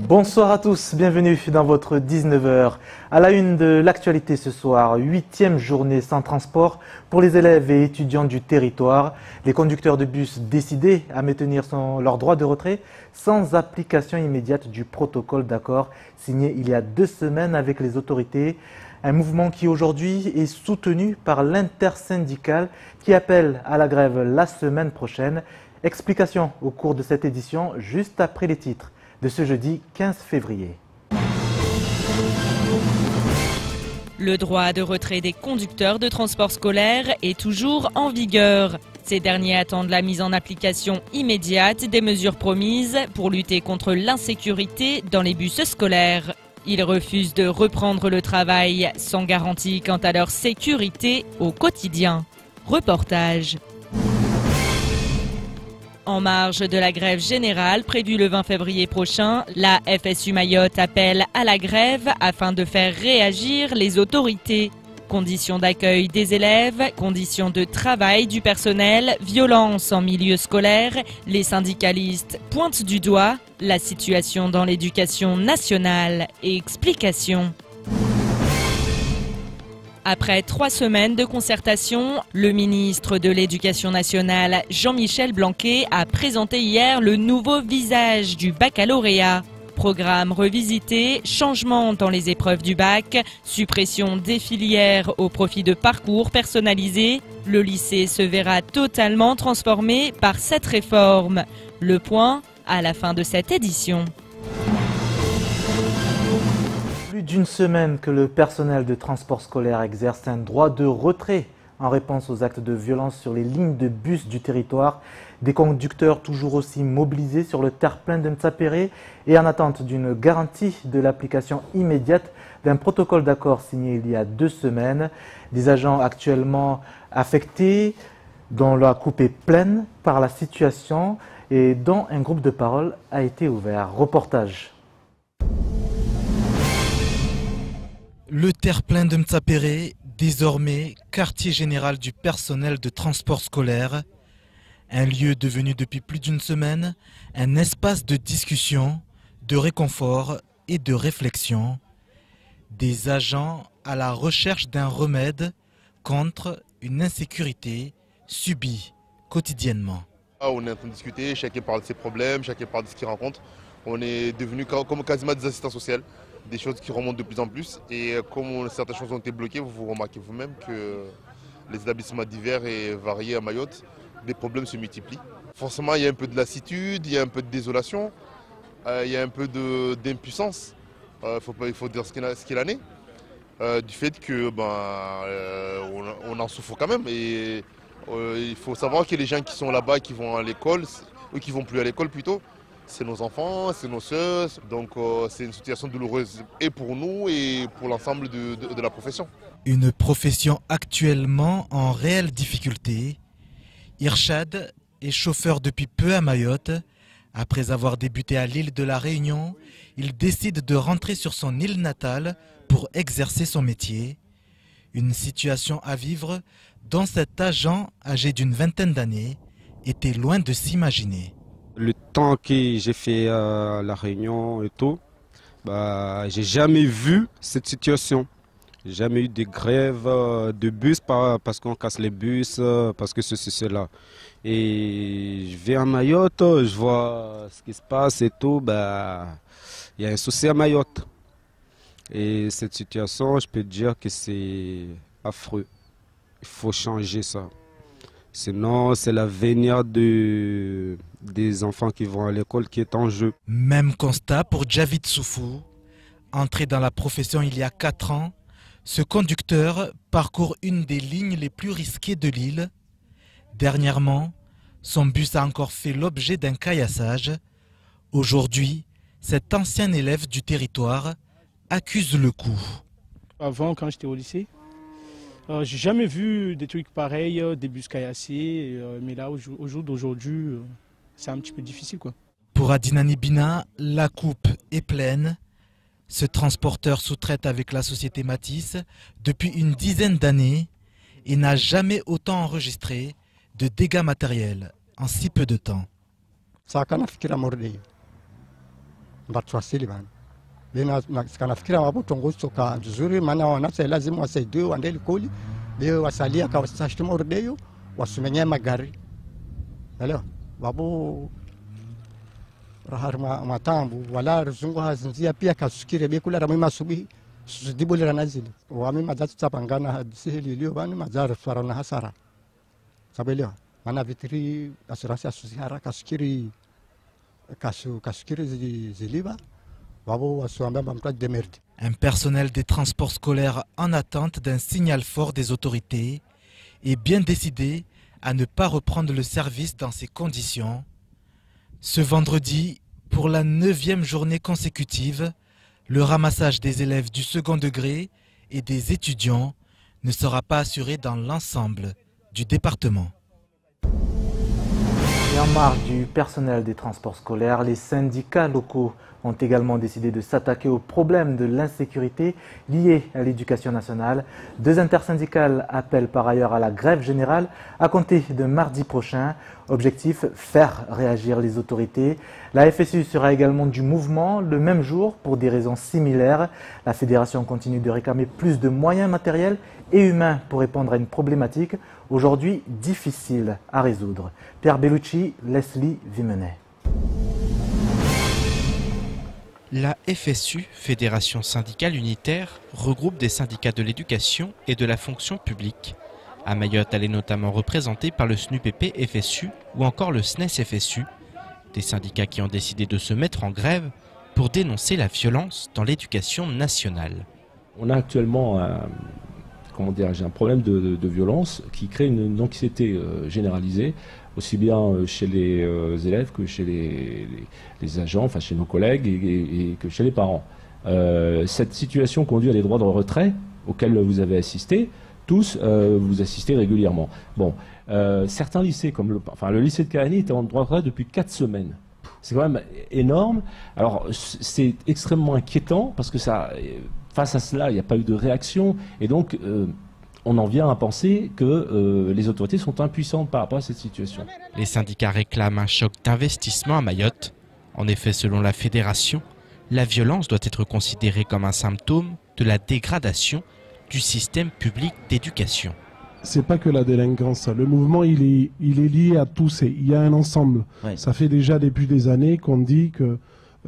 Bonsoir à tous, bienvenue dans votre 19h. À la une de l'actualité ce soir, 8e journée sans transport pour les élèves et étudiants du territoire. Les conducteurs de bus décidés à maintenir leur droit de retrait sans application immédiate du protocole d'accord signé il y a 2 semaines avec les autorités. Un mouvement qui aujourd'hui est soutenu par l'intersyndicale qui appelle à la grève la semaine prochaine. Explication au cours de cette édition, juste après les titres de ce jeudi 15 février. Le droit de retrait des conducteurs de transport scolaire est toujours en vigueur. Ces derniers attendent la mise en application immédiate des mesures promises pour lutter contre l'insécurité dans les bus scolaires. Ils refusent de reprendre le travail sans garantie quant à leur sécurité au quotidien. Reportage. En marge de la grève générale prévue le 20 février prochain, la FSU Mayotte appelle à la grève afin de faire réagir les autorités. Conditions d'accueil des élèves, conditions de travail du personnel, violence en milieu scolaire, les syndicalistes pointent du doigt la situation dans l'éducation nationale et explications. Après 3 semaines de concertation, le ministre de l'Éducation nationale, Jean-Michel Blanquer, a présenté hier le nouveau visage du baccalauréat. Programme revisité, changement dans les épreuves du bac, suppression des filières au profit de parcours personnalisés. Le lycée se verra totalement transformé par cette réforme. Le point à la fin de cette édition. Plus d'une semaine que le personnel de transport scolaire exerce un droit de retrait en réponse aux actes de violence sur les lignes de bus du territoire. Des conducteurs toujours aussi mobilisés sur le terre-plein de Ntsapéré et en attente d'une garantie de l'application immédiate d'un protocole d'accord signé il y a 2 semaines. Des agents actuellement affectés dont la coupe est pleine par la situation et dont un groupe de parole a été ouvert. Reportage. Le terre-plein de Ntsapéré, désormais quartier général du personnel de transport scolaire, un lieu devenu depuis plus d'une semaine un espace de discussion, de réconfort et de réflexion. Des agents à la recherche d'un remède contre une insécurité subie quotidiennement. On est en train de discuter, chacun parle de ses problèmes, chacun parle de ce qu'il rencontre. On est devenu comme quasiment des assistants sociaux. Des choses qui remontent de plus en plus et comme certaines choses ont été bloquées, vous remarquez vous-même que les établissements divers et variés à Mayotte, des problèmes se multiplient. Forcément, il y a un peu de lassitude, il y a un peu de désolation, il y a un peu d'impuissance, il faut dire ce qu'il en est, du fait que on en souffre quand même. Et il faut savoir que les gens qui sont là-bas, qui vont à l'école, ou qui vont plus à l'école plutôt, c'est nos enfants, c'est nos sœurs, donc c'est une situation douloureuse et pour nous et pour l'ensemble de la profession. Une profession actuellement en réelle difficulté. Irshad est chauffeur depuis peu à Mayotte. Après avoir débuté à l'île de la Réunion, il décide de rentrer sur son île natale pour exercer son métier. Une situation à vivre dont cet agent, âgé d'une 20aine d'années, était loin de s'imaginer. Le temps que j'ai fait à La Réunion et tout, j'ai jamais vu cette situation. J'ai jamais eu de grève de bus parce qu'on casse les bus, parce que ceci, cela. Et je vais à Mayotte, je vois ce qui se passe et tout. Il y a un souci à Mayotte. Et cette situation, je peux dire que c'est affreux. Il faut changer ça. Sinon, c'est l'avenir des enfants qui vont à l'école qui est en jeu. Même constat pour Javid Soufou. Entré dans la profession il y a 4 ans, ce conducteur parcourt une des lignes les plus risquées de l'île. Dernièrement, son bus a encore fait l'objet d'un caillassage. Aujourd'hui, cet ancien élève du territoire accuse le coup. Avant, quand j'étais au lycée, j'ai jamais vu des trucs pareils, des bus caillassés, mais là, au jour d'aujourd'hui, c'est un petit peu difficile, quoi. Pour Adinani Bina, la coupe est pleine. Ce transporteur sous-traite avec la société Matisse depuis une dizaine d'années et n'a jamais autant enregistré de dégâts matériels en si peu de temps. mbatwasili bana bena nafikira wabutongozo ka nzuri maana wanasa lazima wasaidie waendele kuli leo wasalia kwa sashtima urdeyo wasumenye magari elewa babu rahar matambu wala ruzungu hazinzia pia kasukire bekula ramwe masubi zidibulira nazili wami mazatu tapangana hadisili leo bani mazara farana hasara sabelewa maana vitri assurance asuzihara kasukiri kasukiri ziliba babu wasuambamba mtwaje demerdi. Un personnel des transports scolaires en attente d'un signal fort des autorités est bien décidé à ne pas reprendre le service dans ces conditions. Ce vendredi, pour la 9e journée consécutive, le ramassage des élèves du second degré et des étudiants ne sera pas assuré dans l'ensemble du département. Et en marge du personnel des transports scolaires, les syndicats locaux ont également décidé de s'attaquer au problème de l'insécurité liée à l'éducation nationale. 2 intersyndicales appellent par ailleurs à la grève générale à compter de mardi prochain. Objectif, faire réagir les autorités. La FSU sera également du mouvement le même jour pour des raisons similaires. La fédération continue de réclamer plus de moyens matériels et humains pour répondre à une problématique aujourd'hui difficile à résoudre. Pierre Bellucci, Leslie Vimenet. La FSU, Fédération syndicale unitaire, regroupe des syndicats de l'éducation et de la fonction publique. À Mayotte, elle est notamment représentée par le SNUPP FSU ou encore le SNES FSU, des syndicats qui ont décidé de se mettre en grève pour dénoncer la violence dans l'éducation nationale. On a actuellement un problème de violence qui crée une anxiété généralisée, aussi bien chez les élèves que chez les agents, enfin chez nos collègues et que chez les parents. Cette situation conduit à des droits de retrait auxquels vous avez assisté. Tous, vous assistez régulièrement. Bon, certains lycées, comme le lycée de Cahagny, est en droit de retrait depuis 4 semaines. C'est quand même énorme. Alors, c'est extrêmement inquiétant parce que face à cela, il n'y a pas eu de réaction. Et donc, on en vient à penser que les autorités sont impuissantes par rapport à cette situation. Les syndicats réclament un choc d'investissement à Mayotte. En effet, selon la fédération, la violence doit être considérée comme un symptôme de la dégradation du système public d'éducation. C'est pas que la délinquance. Le mouvement, il est lié à tout. Il y a un ensemble. Ouais. Ça fait déjà depuis des années qu'on dit que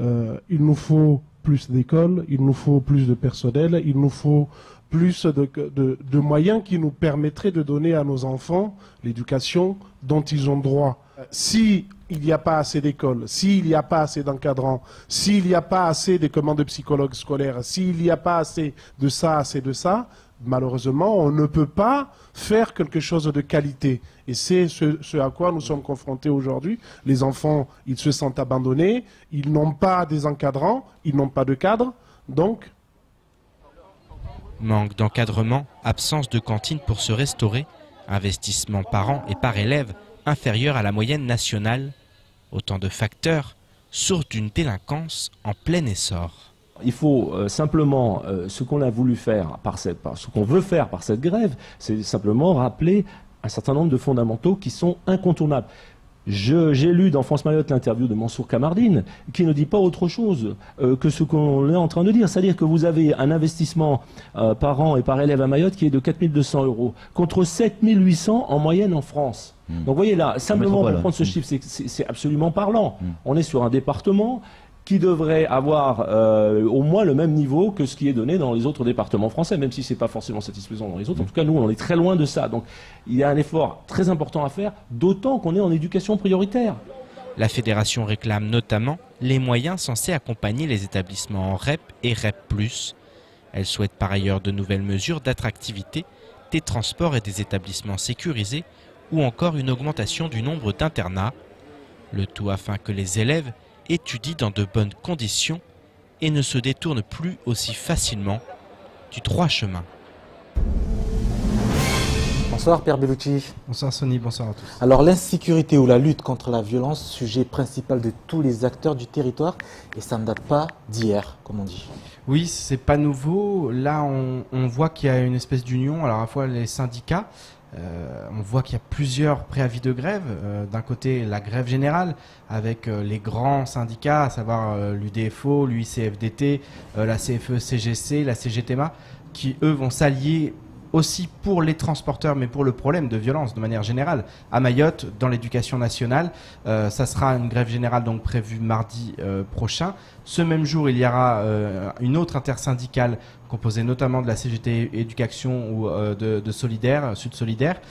il nous faut plus d'écoles, il nous faut plus de personnel, il nous faut plus de moyens qui nous permettraient de donner à nos enfants l'éducation dont ils ont droit. Si il n'y a pas assez d'écoles, s'il n'y a pas assez d'encadrants, s'il n'y a pas assez de commandes de psychologues scolaires, s'il n'y a pas assez de ça, malheureusement, on ne peut pas faire quelque chose de qualité. Et c'est ce à quoi nous sommes confrontés aujourd'hui. Les enfants, ils se sentent abandonnés, ils n'ont pas des encadrants, ils n'ont pas de cadre, donc... Manque d'encadrement, absence de cantine pour se restaurer, investissement par an et par élève inférieur à la moyenne nationale. Autant de facteurs, source d'une délinquance en plein essor. Il faut simplement, ce qu'on a voulu faire, ce qu'on veut faire par cette grève, c'est simplement rappeler un certain nombre de fondamentaux qui sont incontournables. J'ai lu dans France Mayotte l'interview de Mansour Kamardine qui ne dit pas autre chose que ce qu'on est en train de dire. C'est-à-dire que vous avez un investissement par an et par élève à Mayotte qui est de 4 200 € contre 7 800 en moyenne en France. Donc vous voyez là, simplement pour prendre ce chiffre, c'est absolument parlant. On est sur un département qui devrait avoir au moins le même niveau que ce qui est donné dans les autres départements français, même si ce n'est pas forcément satisfaisant dans les autres. En tout cas, nous, on est très loin de ça. Donc, il y a un effort très important à faire, d'autant qu'on est en éducation prioritaire. La fédération réclame notamment les moyens censés accompagner les établissements en REP et REP+. Elle souhaite par ailleurs de nouvelles mesures d'attractivité des transports et des établissements sécurisés ou encore une augmentation du nombre d'internats. Le tout afin que les élèves étudient dans de bonnes conditions et ne se détournent plus aussi facilement du droit chemin. Bonsoir Pierre Bellucci. Bonsoir Sonny, bonsoir à tous. Alors l'insécurité ou la lutte contre la violence, sujet principal de tous les acteurs du territoire, et ça ne date pas d'hier, comme on dit. Oui, c'est pas nouveau. Là, on voit qu'il y a une espèce d'union, alors à la fois les syndicats, On voit qu'il y a plusieurs préavis de grève. D'un côté, la grève générale avec les grands syndicats, à savoir l'UDFO, l'UICFDT, la CFE-CGC, la CGTMA, qui eux vont s'allier aussi pour les transporteurs, mais pour le problème de violence de manière générale. À Mayotte, dans l'éducation nationale, ça sera une grève générale donc prévue mardi prochain. Ce même jour, il y aura une autre intersyndicale composée notamment de la CGT Éducation ou de Solidaire, Sud Solidaire,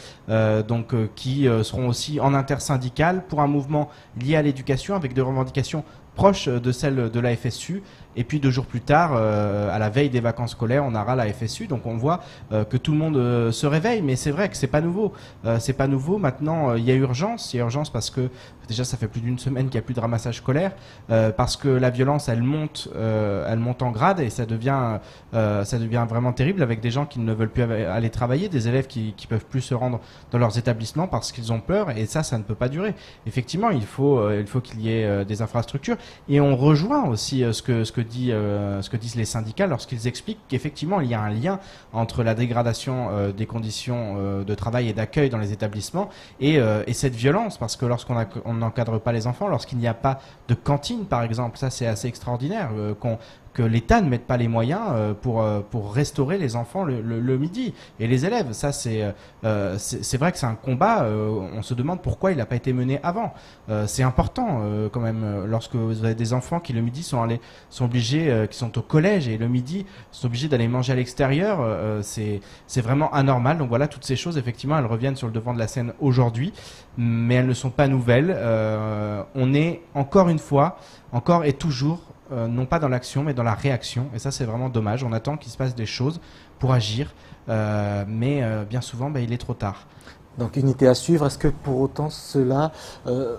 qui seront aussi en intersyndicale pour un mouvement lié à l'éducation avec des revendications proches de celles de la FSU. Et puis 2 jours plus tard, à la veille des vacances scolaires, on aura la FSU. Donc on voit que tout le monde se réveille, mais c'est vrai que c'est pas nouveau. C'est pas nouveau. Maintenant, il y a urgence. Il y a urgence parce que déjà ça fait plus d'1 semaine qu'il n'y a plus de ramassage scolaire, parce que la violence elle monte en grade et ça devient vraiment terrible avec des gens qui ne veulent plus aller travailler, des élèves qui peuvent plus se rendre dans leurs établissements parce qu'ils ont peur et ça ne peut pas durer. Effectivement, il faut qu'il y ait des infrastructures et on rejoint aussi ce que disent les syndicats lorsqu'ils expliquent qu'effectivement il y a un lien entre la dégradation des conditions de travail et d'accueil dans les établissements et cette violence, parce que lorsqu'on n'encadre pas les enfants, lorsqu'il n'y a pas de cantine par exemple, ça c'est assez extraordinaire que l'État ne mette pas les moyens pour restaurer les enfants le midi et les élèves. Ça c'est vrai que c'est un combat. On se demande pourquoi il n'a pas été mené avant. C'est important quand même lorsque vous avez des enfants qui le midi sont obligés, qui sont au collège et le midi sont obligés d'aller manger à l'extérieur. C'est vraiment anormal. Donc voilà, toutes ces choses effectivement elles reviennent sur le devant de la scène aujourd'hui, mais elles ne sont pas nouvelles. On est encore une fois, encore et toujours non pas dans l'action mais dans la réaction, et ça c'est vraiment dommage. On attend qu'il se passe des choses pour agir, mais bien souvent il est trop tard. Donc unité à suivre. Est-ce que pour autant cela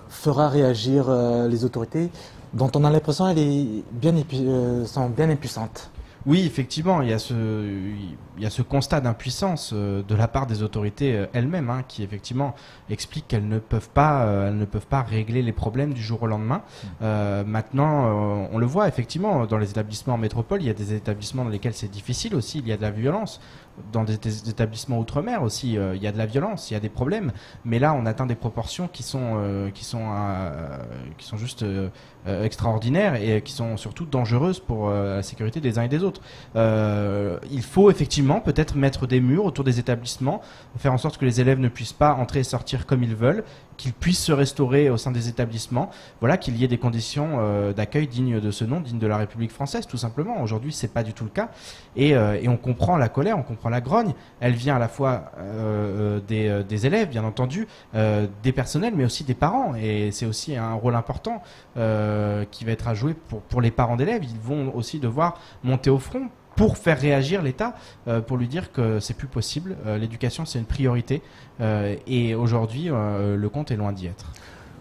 fera réagir les autorités dont on a l'impression qu'elles sont bien impuissantes? Oui, effectivement, il y a ce constat d'impuissance de la part des autorités elles-mêmes, qui effectivement expliquent qu'elles ne peuvent pas régler les problèmes du jour au lendemain. Maintenant, on le voit effectivement dans les établissements en métropole, il y a des établissements dans lesquels c'est difficile aussi, il y a de la violence. Dans des établissements outre-mer aussi, il y a de la violence, il y a des problèmes, mais là on atteint des proportions qui sont juste extraordinaires et qui sont surtout dangereuses pour la sécurité des uns et des autres. Il faut effectivement peut-être mettre des murs autour des établissements, faire en sorte que les élèves ne puissent pas entrer et sortir comme ils veulent, qu'ils puissent se restaurer au sein des établissements, voilà, qu'il y ait des conditions d'accueil dignes de ce nom, dignes de la République française, tout simplement. Aujourd'hui, c'est pas du tout le cas, et on comprend la colère, on comprend la grogne. Elle vient à la fois des élèves, bien entendu, des personnels, mais aussi des parents, et c'est aussi un rôle important qui va être à jouer pour les parents d'élèves. Ils vont aussi devoir monter au front pour faire réagir l'État, pour lui dire que c'est plus possible. L'éducation, c'est une priorité, et aujourd'hui, le compte est loin d'y être.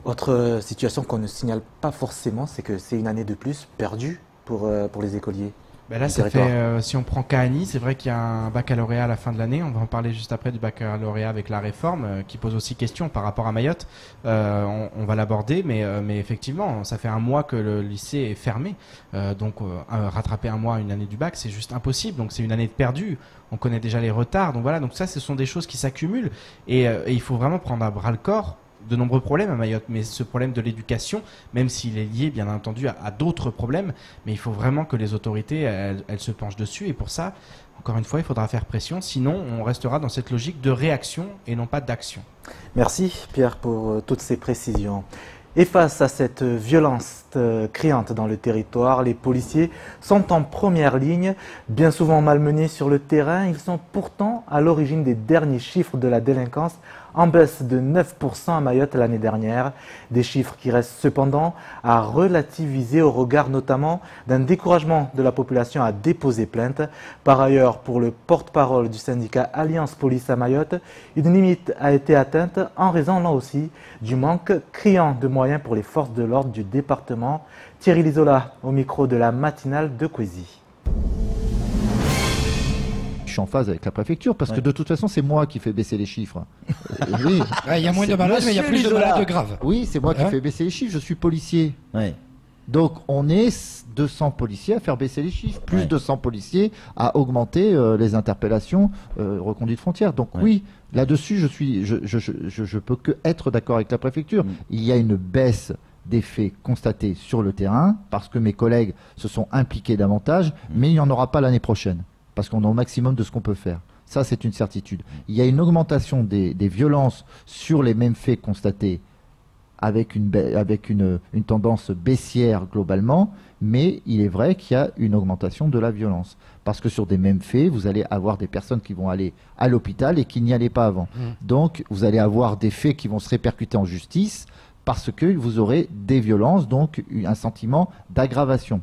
Autre situation qu'on ne signale pas forcément, c'est que c'est une année de plus perdue pour les écoliers. Ben là, ça fait, si on prend Kahani, c'est vrai qu'il y a un baccalauréat à la fin de l'année. On va en parler juste après du baccalauréat avec la réforme, qui pose aussi question par rapport à Mayotte. On va l'aborder, mais effectivement, ça fait 1 mois que le lycée est fermé. Donc, rattraper 1 mois, une année du bac, c'est juste impossible. Donc, c'est une année de perdue. On connaît déjà les retards. Donc voilà. Donc ça, ce sont des choses qui s'accumulent, et il faut vraiment prendre à bras le corps de nombreux problèmes à Mayotte, mais ce problème de l'éducation, même s'il est lié bien entendu à d'autres problèmes, mais il faut vraiment que les autorités elles se penchent dessus, et pour ça, encore une fois, il faudra faire pression, sinon on restera dans cette logique de réaction et non pas d'action. Merci Pierre pour toutes ces précisions. Et face à cette violence criante dans le territoire, les policiers sont en première ligne. Bien souvent malmenés sur le terrain, ils sont pourtant à l'origine des derniers chiffres de la délinquance, en baisse de 9% à Mayotte l'année dernière. Des chiffres qui restent cependant à relativiser au regard notamment d'un découragement de la population à déposer plainte. Par ailleurs, pour le porte-parole du syndicat Alliance Police à Mayotte, une limite a été atteinte en raison là aussi du manque criant de moyens pour les forces de l'ordre du département. Thierry Lizola au micro de la matinale de Kwezi. Je suis en phase avec la préfecture parce que de toute façon c'est moi qui fais baisser les chiffres. Oui. Il y a moins de malades mais il y a plus de malades graves. Oui, c'est moi qui fais baisser les chiffres, je suis policier. Donc on est 200 policiers à faire baisser les chiffres, plus 200 policiers à augmenter les interpellations reconduites frontières. Donc oui, là-dessus je peux que être d'accord avec la préfecture. Il y a une baisse des faits constatés sur le terrain parce que mes collègues se sont impliqués davantage, mais il n'y en aura pas l'année prochaine parce qu'on est au maximum de ce qu'on peut faire. Ça, c'est une certitude. Il y a une augmentation des violences sur les mêmes faits constatés avec une tendance baissière globalement, mais il est vrai qu'il y a une augmentation de la violence. Parce que sur des mêmes faits, vous allez avoir des personnes qui vont aller à l'hôpital et qui n'y allaient pas avant. Donc, vous allez avoir des faits qui vont se répercuter en justice parce que vous aurez des violences, donc un sentiment d'aggravation.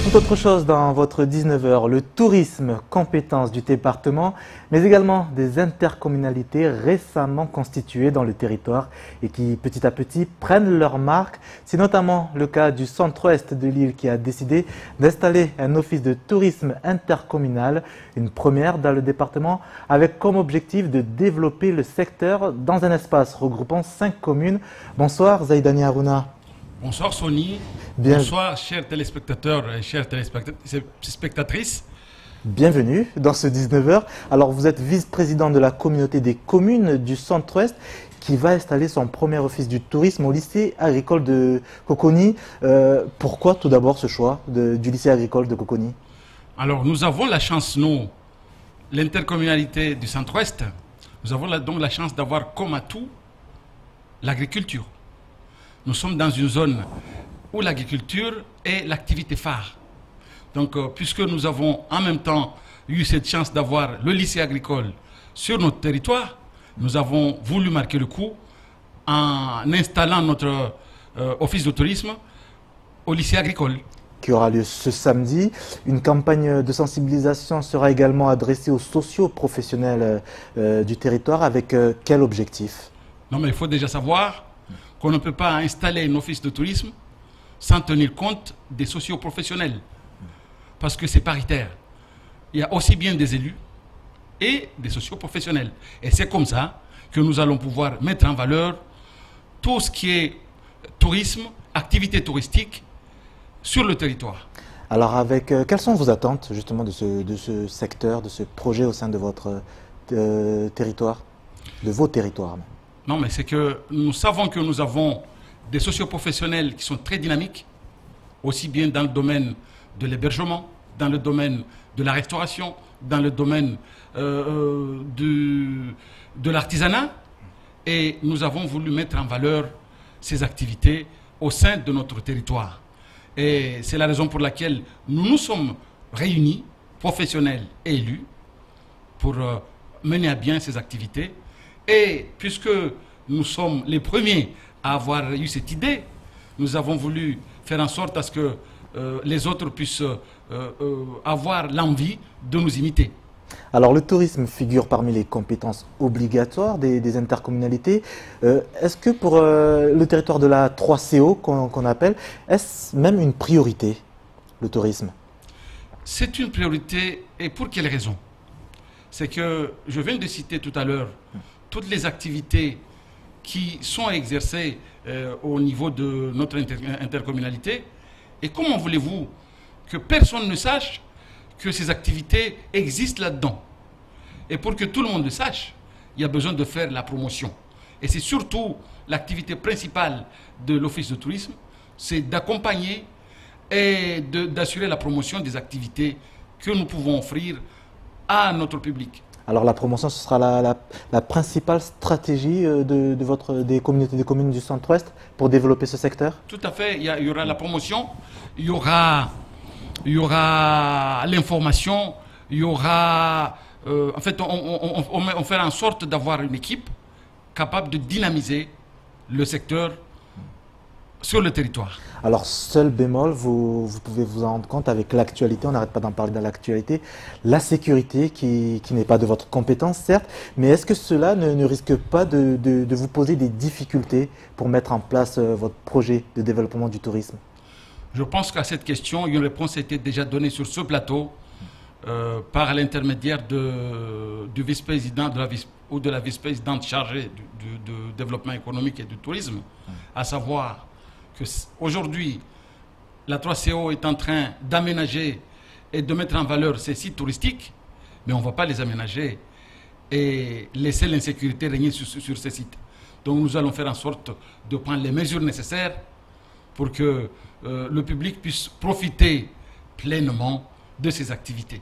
Tout autre chose dans votre 19h, le tourisme, compétence du département, mais également des intercommunalités récemment constituées dans le territoire et qui petit à petit prennent leur marque. C'est notamment le cas du centre-ouest de l'île qui a décidé d'installer un office de tourisme intercommunal, une première dans le département, avec comme objectif de développer le secteur dans un espace regroupant 5 communes. Bonsoir Zaïdani Harouna. Bonsoir Sony, bonsoir chers téléspectateurs et chères téléspectatrices. Bienvenue dans ce 19h. Alors vous êtes vice-président de la communauté des communes du Centre-Ouest qui va installer son premier office du tourisme au lycée agricole de Coconi. Pourquoi tout d'abord ce choix du lycée agricole de Coconi? Alors nous avons la chance, nous, l'intercommunalité du Centre-Ouest, nous avons donc la chance d'avoir comme atout l'agriculture. Nous sommes dans une zone où l'agriculture est l'activité phare. Donc, puisque nous avons en même temps eu cette chance d'avoir le lycée agricole sur notre territoire, nous avons voulu marquer le coup en installant notre office de tourisme au lycée agricole. Qui aura lieu ce samedi. Une campagne de sensibilisation sera également adressée aux socio-professionnels du territoire. Avec quel objectif? Non, mais il faut déjà savoir qu'on ne peut pas installer un office de tourisme sans tenir compte des socio-professionnels. Parce que c'est paritaire. Il y a aussi bien des élus et des socio-professionnels. Et c'est comme ça que nous allons pouvoir mettre en valeur tout ce qui est tourisme, activité touristique sur le territoire. Alors, quelles sont vos attentes justement de ce secteur, de ce projet au sein de votre territoire, de vos territoires? Non, mais c'est que nous savons que nous avons des socio-professionnels qui sont très dynamiques, aussi bien dans le domaine de l'hébergement, dans le domaine de la restauration, dans le domaine de l'artisanat. Et nous avons voulu mettre en valeur ces activités au sein de notre territoire. Et c'est la raison pour laquelle nous nous sommes réunis, professionnels et élus, pour mener à bien ces activités. Et puisque nous sommes les premiers à avoir eu cette idée, nous avons voulu faire en sorte à ce que les autres puissent avoir l'envie de nous imiter. Alors le tourisme figure parmi les compétences obligatoires des intercommunalités. Est-ce que pour le territoire de la 3CO qu'on appelle, est-ce même une priorité, le tourisme? C'est une priorité, et pour quelle raison? C'est que je viens de citer tout à l'heure toutes les activités qui sont exercées au niveau de notre intercommunalité. Et comment voulez-vous que personne ne sache que ces activités existent là-dedans? Et pour que tout le monde le sache, il y a besoin de faire la promotion. Et c'est surtout l'activité principale de l'Office de tourisme, c'est d'accompagner et d'assurer la promotion des activités que nous pouvons offrir à notre public. Alors la promotion, ce sera la principale stratégie des communautés de communes du Centre-Ouest pour développer ce secteur? Tout à fait, il y aura la promotion, il y aura l'information, il y aura... en fait, on fait en sorte d'avoir une équipe capable de dynamiser le secteur sur le territoire. Alors, seul bémol, vous pouvez vous en rendre compte avec l'actualité, on n'arrête pas d'en parler dans l'actualité, la sécurité qui n'est pas de votre compétence, certes, mais est-ce que cela ne risque pas de vous poser des difficultés pour mettre en place votre projet de développement du tourisme? Je pense qu'à cette question, une réponse a été déjà donnée sur ce plateau par l'intermédiaire du vice-président ou de la vice-présidente chargée du développement économique et du tourisme, à savoir qu'aujourd'hui, la 3CO est en train d'aménager et de mettre en valeur ces sites touristiques, mais on ne va pas les aménager et laisser l'insécurité régner sur ces sites. Donc nous allons faire en sorte de prendre les mesures nécessaires pour que le public puisse profiter pleinement de ces activités.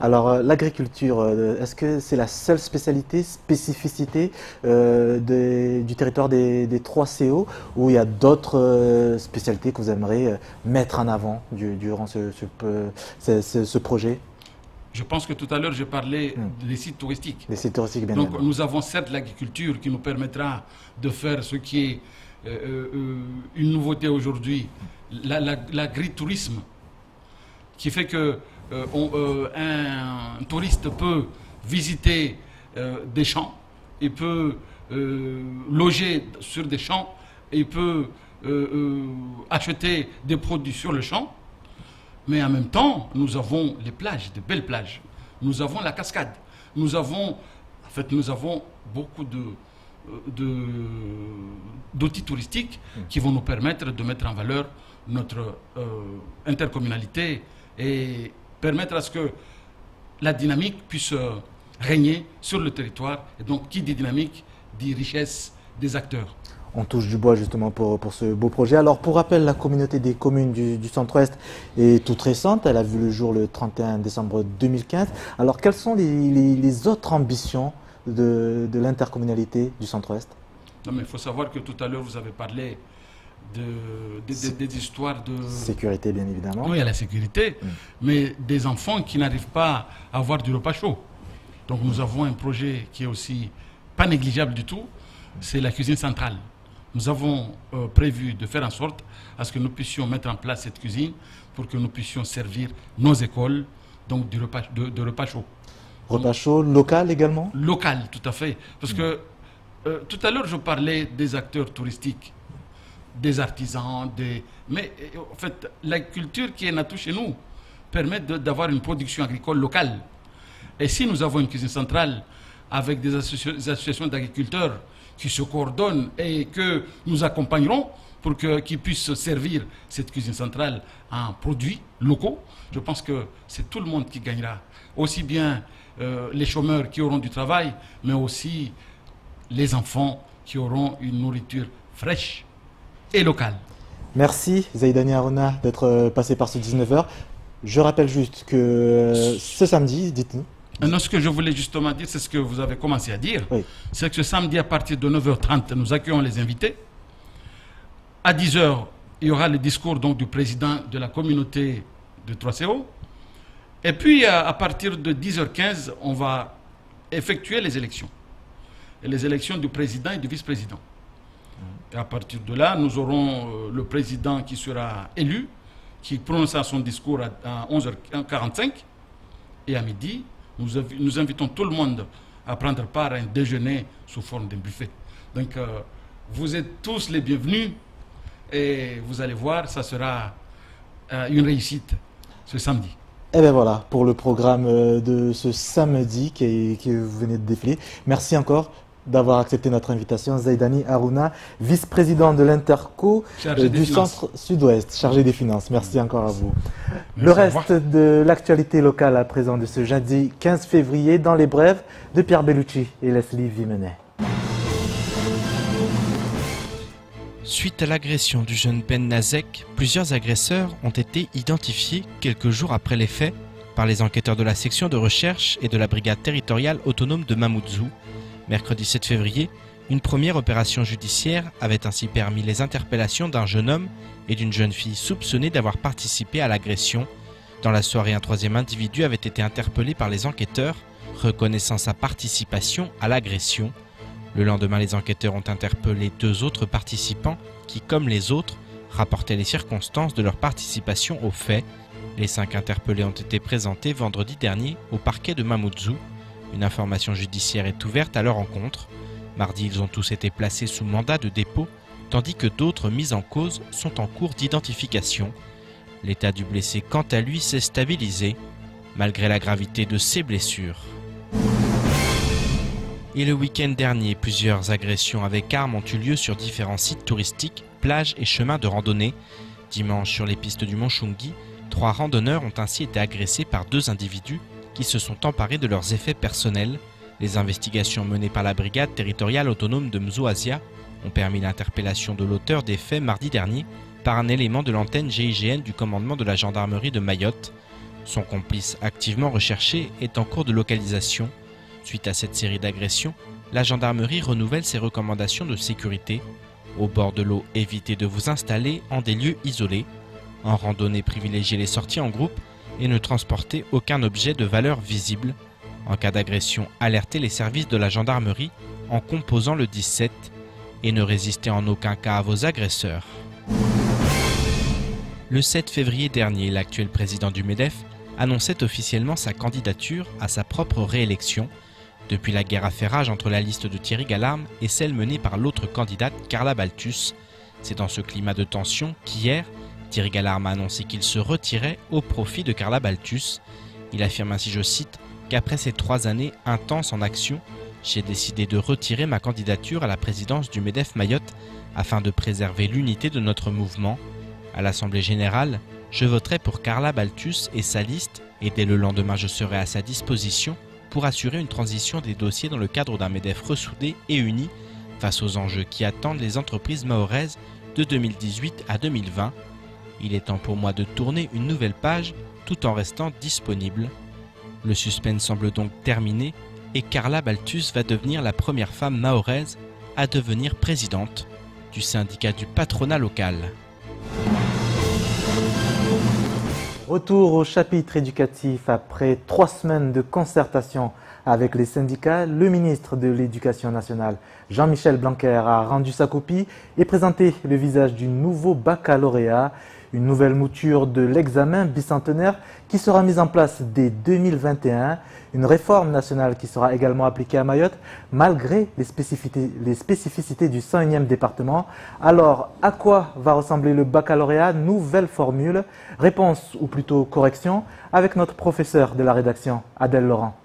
Alors l'agriculture, est-ce que c'est la seule spécificité du territoire des 3CO, ou il y a d'autres spécialités que vous aimeriez mettre en avant durant ce projet? Je pense que tout à l'heure, j'ai parlé des sites touristiques. Des sites touristiques, bien Donc, évidemment. nous avons certes l'agriculture qui nous permettra de faire ce qui est une nouveauté aujourd'hui, l'agritourisme, qui fait que un touriste peut visiter des champs, il peut loger sur des champs, il peut acheter des produits sur le champ. Mais en même temps, nous avons les plages, de belles plages. Nous avons la cascade. Nous avons beaucoup d'outils touristiques qui vont nous permettre de mettre en valeur notre intercommunalité et permettre à ce que la dynamique puisse régner sur le territoire. Et donc, qui dit dynamique, dit richesse des acteurs. On touche du bois justement pour ce beau projet. Alors pour rappel, la communauté des communes du Centre-Ouest est toute récente. Elle a vu le jour le 31 décembre 2015. Alors quelles sont les autres ambitions de l'intercommunalité du Centre-Ouest? Non, mais il faut savoir que tout à l'heure vous avez parlé des histoires de... Sécurité, bien évidemment. Oui, il y a la sécurité, mais des enfants qui n'arrivent pas à avoir du repas chaud. Donc nous avons un projet qui est aussi pas négligeable du tout, c'est la cuisine centrale. Nous avons prévu de faire en sorte à ce que nous puissions mettre en place cette cuisine pour que nous puissions servir nos écoles donc de repas chaud. Repas chaud, local également? Local, tout à fait. Parce que tout à l'heure, je parlais des acteurs touristiques, des artisans, mais en fait, la culture qui est nature chez nous permet d'avoir une production agricole locale. Et si nous avons une cuisine centrale avec des associations d'agriculteurs qui se coordonnent et que nous accompagnerons pour qu'ils puissent servir cette cuisine centrale en produits locaux, je pense que c'est tout le monde qui gagnera. Aussi bien les chômeurs qui auront du travail, mais aussi les enfants qui auront une nourriture fraîche et locale. Merci Zaïdani Harouna d'être passé par ce 19h. Je rappelle juste que ce samedi, dites-nous. Non, ce que je voulais justement dire, c'est ce que vous avez commencé à dire. Oui. C'est que ce samedi, à partir de 9h30, nous accueillons les invités. À 10h, il y aura le discours donc, du président de la communauté de 3CO. Et puis, à partir de 10h15, on va effectuer les élections. Et les élections du président et du vice-président. Et à partir de là, nous aurons le président qui sera élu, qui prononcera son discours à 11h45. Et à midi, nous invitons tout le monde à prendre part à un déjeuner sous forme d'un buffet. Donc, vous êtes tous les bienvenus et vous allez voir, ça sera une réussite ce samedi. Et bien voilà, pour le programme de ce samedi que vous venez de défiler. Merci encore d'avoir accepté notre invitation. Zaïdani Harouna, vice-président de l'Interco du Centre Sud-Ouest, chargé des finances. Merci encore à vous. Le reste de l'actualité locale à présent de ce jeudi 15 février dans les brèves de Pierre Bellucci et Leslie Vimenet. Suite à l'agression du jeune Ben Nazek, plusieurs agresseurs ont été identifiés quelques jours après les faits par les enquêteurs de la section de recherche et de la brigade territoriale autonome de Mamoudzou. Mercredi 7 février, une première opération judiciaire avait ainsi permis les interpellations d'un jeune homme et d'une jeune fille soupçonnés d'avoir participé à l'agression. Dans la soirée, un troisième individu avait été interpellé par les enquêteurs, reconnaissant sa participation à l'agression. Le lendemain, les enquêteurs ont interpellé deux autres participants qui, comme les autres, rapportaient les circonstances de leur participation aux faits. Les 5 interpellés ont été présentés vendredi dernier au parquet de Mamoudzou. Une information judiciaire est ouverte à leur encontre. Mardi, ils ont tous été placés sous mandat de dépôt, tandis que d'autres mises en cause sont en cours d'identification. L'état du blessé, quant à lui, s'est stabilisé, malgré la gravité de ses blessures. Et le week-end dernier, plusieurs agressions avec armes ont eu lieu sur différents sites touristiques, plages et chemins de randonnée. Dimanche, sur les pistes du Mont Chungi, 3 randonneurs ont ainsi été agressés par 2 individus qui se sont emparés de leurs effets personnels. Les investigations menées par la brigade territoriale autonome de Mzoasia ont permis l'interpellation de l'auteur des faits mardi dernier par un élément de l'antenne GIGN du commandement de la gendarmerie de Mayotte. Son complice activement recherché est en cours de localisation. Suite à cette série d'agressions, la gendarmerie renouvelle ses recommandations de sécurité. Au bord de l'eau, évitez de vous installer en des lieux isolés. En randonnée, privilégiez les sorties en groupe et ne transportez aucun objet de valeur visible. En cas d'agression, alertez les services de la gendarmerie en composant le 17 et ne résistez en aucun cas à vos agresseurs. Le 7 février dernier, l'actuel président du MEDEF annonçait officiellement sa candidature à sa propre réélection. Depuis la guerre à faire rage entre la liste de Thierry Gallarme et celle menée par l'autre candidate Carla Balthus. C'est dans ce climat de tension qu'hier, Thierry Gallarme a annoncé qu'il se retirait au profit de Carla Balthus. Il affirme ainsi, je cite, qu'après ces 3 années intenses en action, j'ai décidé de retirer ma candidature à la présidence du MEDEF Mayotte afin de préserver l'unité de notre mouvement. À l'Assemblée Générale, je voterai pour Carla Balthus et sa liste et dès le lendemain je serai à sa disposition pour assurer une transition des dossiers dans le cadre d'un MEDEF ressoudé et uni face aux enjeux qui attendent les entreprises mahoraises de 2018 à 2020. Il est temps pour moi de tourner une nouvelle page tout en restant disponible. Le suspense semble donc terminé et Carla Balthus va devenir la première femme mahoraise à devenir présidente du syndicat du patronat local. Retour au chapitre éducatif. Après 3 semaines de concertation avec les syndicats, le ministre de l'Éducation nationale, Jean-Michel Blanquer, a rendu sa copie et présenté le visage du nouveau baccalauréat, une nouvelle mouture de l'examen bicentenaire qui sera mise en place dès 2021, une réforme nationale qui sera également appliquée à Mayotte malgré les spécificités du 101e département. Alors, à quoi va ressembler le baccalauréat? Nouvelle formule, réponse ou plutôt correction avec notre professeur de la rédaction, Adèle Laurent.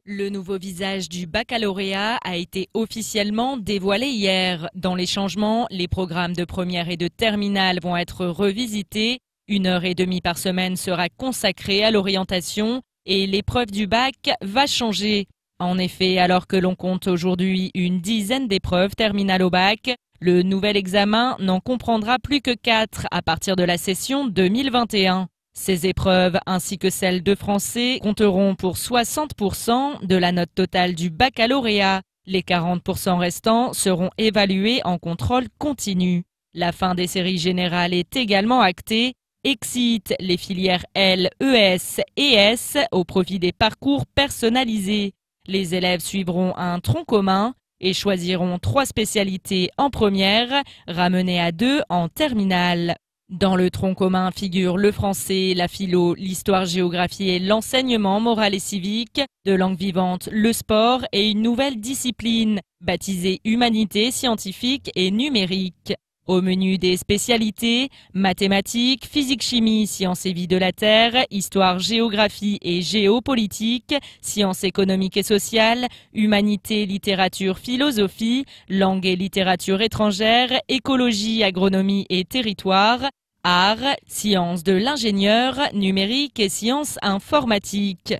Le nouveau visage du baccalauréat a été officiellement dévoilé hier. Dans les changements, les programmes de première et de terminale vont être revisités. 1h30 par semaine sera consacrée à l'orientation et l'épreuve du bac va changer. En effet, alors que l'on compte aujourd'hui une dizaine d'épreuves terminales au bac, le nouvel examen n'en comprendra plus que 4 à partir de la session 2021. Ces épreuves, ainsi que celles de français, compteront pour 60% de la note totale du baccalauréat. Les 40% restants seront évalués en contrôle continu. La fin des séries générales est également actée. Exit les filières L, ES et S au profit des parcours personnalisés. Les élèves suivront un tronc commun et choisiront 3 spécialités en première, ramenées à 2 en terminale. Dans le tronc commun figurent le français, la philo, l'histoire-géographie et l'enseignement moral et civique, de langue vivante, le sport et une nouvelle discipline, baptisée humanité scientifique et numérique. Au menu des spécialités, mathématiques, physique-chimie, sciences et vie de la Terre, histoire, géographie et géopolitique, sciences économiques et sociales, humanité, littérature, philosophie, langue et littérature étrangère, écologie, agronomie et territoire, arts, sciences de l'ingénieur, numérique et sciences informatiques.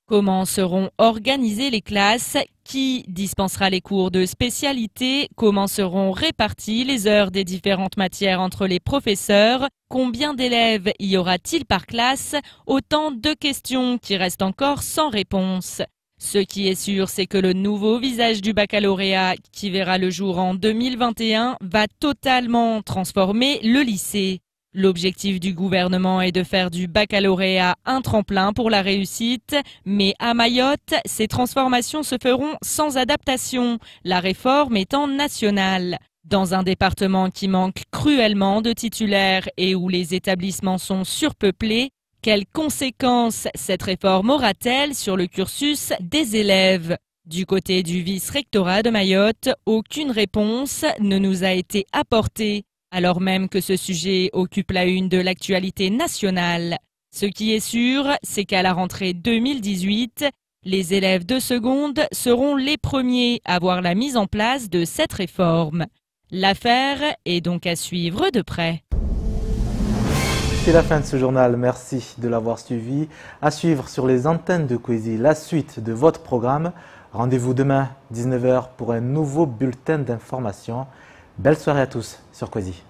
Comment seront organisées les classes? Qui dispensera les cours de spécialité? Comment seront réparties les heures des différentes matières entre les professeurs? Combien d'élèves y aura-t-il par classe? Autant de questions qui restent encore sans réponse. Ce qui est sûr, c'est que le nouveau visage du baccalauréat, qui verra le jour en 2021, va totalement transformer le lycée. L'objectif du gouvernement est de faire du baccalauréat un tremplin pour la réussite, mais à Mayotte, ces transformations se feront sans adaptation, la réforme étant nationale. Dans un département qui manque cruellement de titulaires et où les établissements sont surpeuplés, quelles conséquences cette réforme aura-t-elle sur le cursus des élèves? Du côté du vice-rectorat de Mayotte, aucune réponse ne nous a été apportée, alors même que ce sujet occupe la une de l'actualité nationale. Ce qui est sûr, c'est qu'à la rentrée 2018, Les élèves de seconde seront les premiers à voir la mise en place de cette réforme. L'affaire est donc à suivre de près. C'est la fin de ce journal, merci de l'avoir suivi. À suivre sur les antennes de Kwezi la suite de votre programme. Rendez-vous demain 19h pour un nouveau bulletin d'information. Belle soirée à tous sur Kwezi.